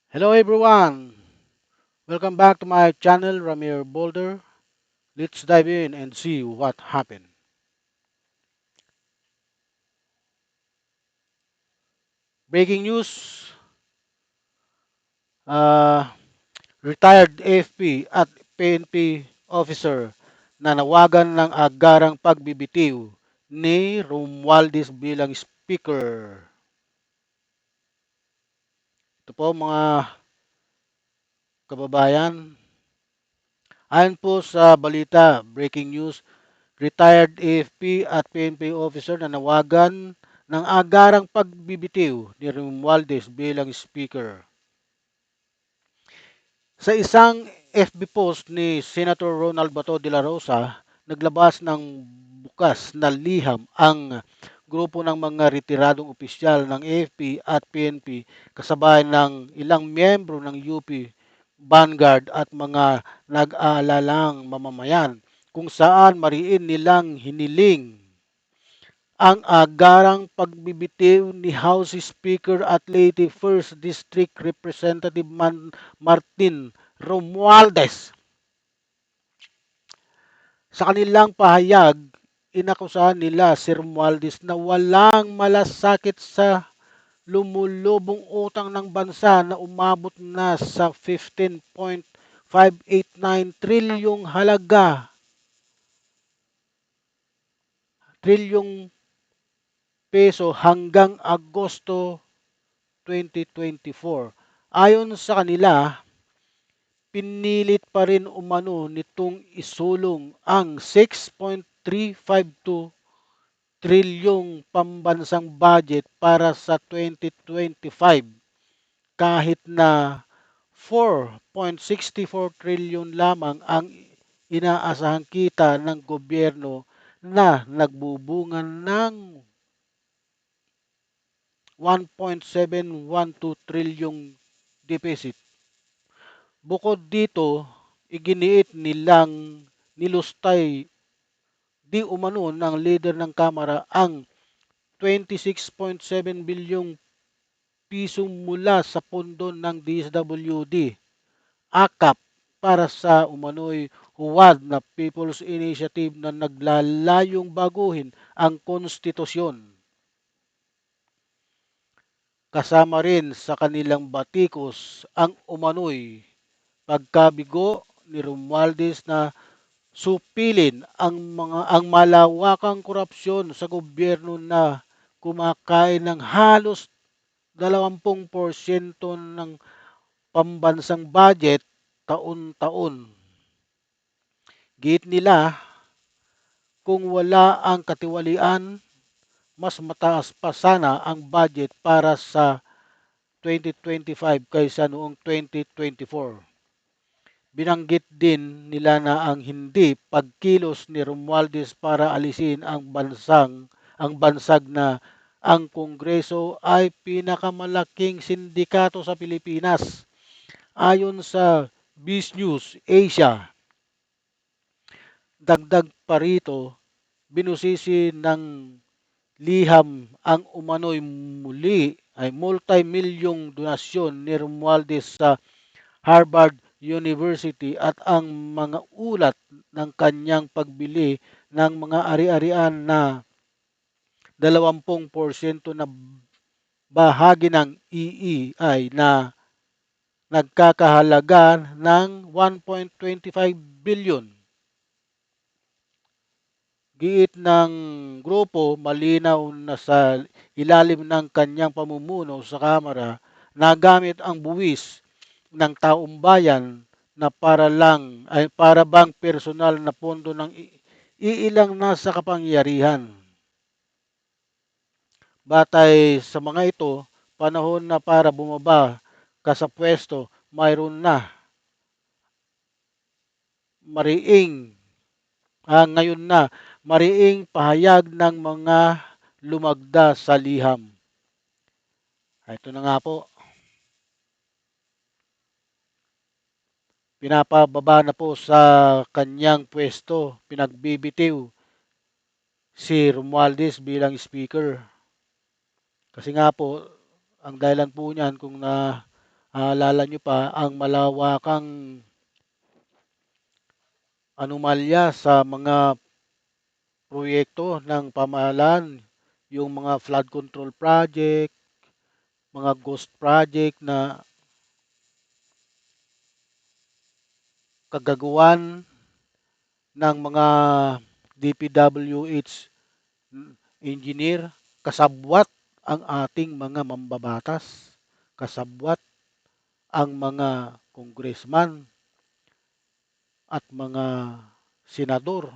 Hello everyone! Welcome back to my channel, Ramir Boulder. Let's dive in and see what happened. Breaking news, uh, retired AFP at PNP officer na nawagan ng agarang pagbibitiw ni Romualdez bilang speaker. Ito po mga kababayan, ayon po sa balita, breaking news, retired AFP at PNP officer na nawagan ng agarang pagbibitiw ni Romualdez bilang speaker. Sa isang FB post ni Senator Ronald Bato de la Rosa, naglabas ng bukas na liham ang grupo ng mga retiradong opisyal ng AFP at PNP kasabay ng ilang miyembro ng UP, Vanguard at mga nag-aalalang mamamayan kung saan mariin nilang hiniling ang agarang pagbibitiw ni House Speaker at Leyte 1st District Representative Martin Romualdez. Sa kanilang pahayag, inakusahan nila si Romualdez na walang malasakit sa lumulubong utang ng bansa na umabot na sa 15.589 trilyong halaga, trilyong peso hanggang Agosto 2024. Ayon sa kanila, pinilit pa rin umano nitong isulong ang 6.352 trilyong pambansang budget para sa 2025 kahit na 4.64 trilyon lamang ang inaasahang kita ng gobyerno na nagbubunga ng 1.712 trilyong deficit. Bukod dito, iginiit nilang nilustay di umano ng leader ng Kamara ang 26.7 bilyong piso mula sa pondo ng DSWD, AKAP para sa umano'y huwad na People's Initiative na naglalayong baguhin ang konstitusyon. Kasama rin sa kanilang batikos ang umano'y pagkabigo ni Romualdez na supilin ang malawakang korupsyon sa gobyerno na kumakain ng halos 20% ng pambansang budget taon-taon. Giit nila, kung wala ang katiwalian, mas mataas pa sana ang budget para sa 2025 kaysa noong 2024. Binanggit din nila na ang hindi pagkilos ni Romualdez para alisin ang bansag na ang Kongreso ay pinakamalaking sindikato sa Pilipinas. Ayon sa BizNews Asia, dagdag pa rito, binusisi ng liham ang umano'y muli ay multi-milyong donasyon ni Romualdez sa Harvard University at ang mga ulat ng kanyang pagbili ng mga ari-arian na 20% na bahagi ng EEI na nagkakahalaga ng 1.25 billion. Giit ng grupo, malinaw na sa ilalim ng kanyang pamumuno sa Kamara, nagamit ang buwis ng taong bayan na para bang personal na pondo ng iilang nasa kapangyarihan. Batay sa mga ito, panahon na para bumaba ka sa pwesto, mayroon na mariing ngayon na mariing pahayag ng mga lumagda sa liham. Ito na nga po, pinapababa na po sa kanyang pwesto, pinagbibitiw si Romualdez bilang speaker. Kasi nga po, ang dahilan po niyan kung na Naalala niyo pa ang malawakang anomalya sa mga proyekto ng pamahalaan, yung mga flood control project, mga ghost project na kagagawan ng mga DPWH engineer, kasabwat ang ating mga mambabatas, kasabwat ang mga congressman at mga senador